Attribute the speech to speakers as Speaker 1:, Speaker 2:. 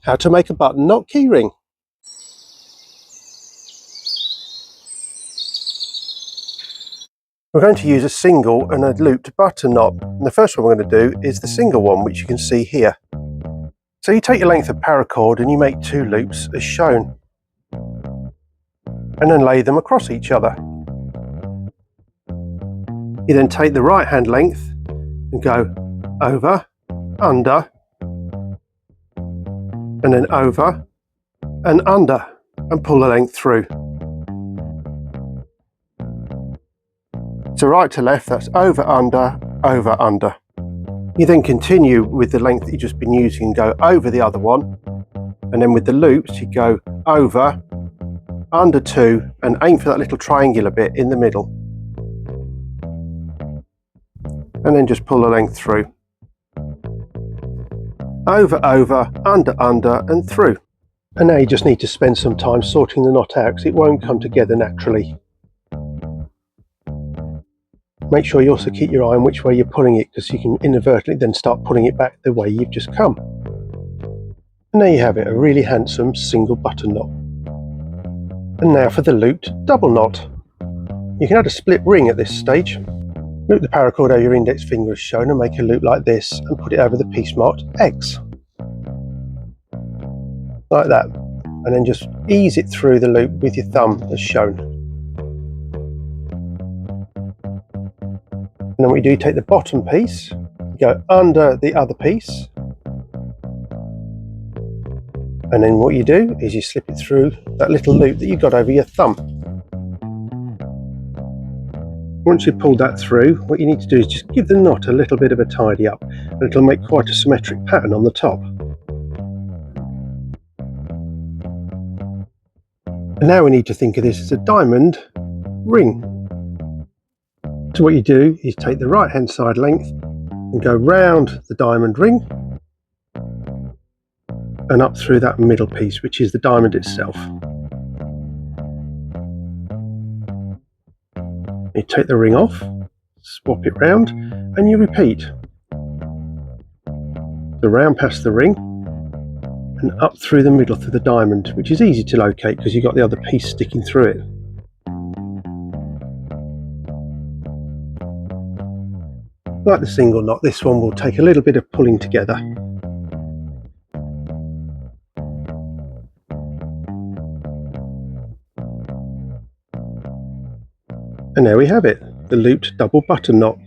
Speaker 1: How to make a button knot keyring. We're going to use a single and a looped button knot. And the first one we're going to do is the single one, which you can see here. So you take your length of paracord and you make 2 loops as shown, and then lay them across each other. You then take the right hand length and go over, under, and then over and under, and pull the length through. So right to left, that's over, under, over, under. You then continue with the length that you've just been using and go over the other one, and then with the loops you go over, under 2, and aim for that little triangular bit in the middle, and then just pull the length through. Over, over, under, under, and through. And now you just need to spend some time sorting the knot out because it won't come together naturally. Make sure you also keep your eye on which way you're pulling it, because you can inadvertently then start pulling it back the way you've just come. And there you have it, a really handsome single button knot. And now for the looped double knot. You can add a split ring at this stage. Loop the paracord over your index finger as shown and make a loop like this and put it over the piece marked X. Like that. And then just ease it through the loop with your thumb as shown. And then what you do, take the bottom piece, go under the other piece, and then what you do is you slip it through that little loop that you've got over your thumb. Once you've pulled that through, what you need to do is just give the knot a little bit of a tidy up, and it'll make quite a symmetric pattern on the top. And now we need to think of this as a diamond ring. So what you do is take the right hand side length and go round the diamond ring and up through that middle piece, which is the diamond itself. You take the ring off, swap it round, and you repeat. So round past the ring and up through the middle to the diamond, which is easy to locate because you've got the other piece sticking through it. Like the single knot, this one will take a little bit of pulling together. And there we have it, the looped double button knot.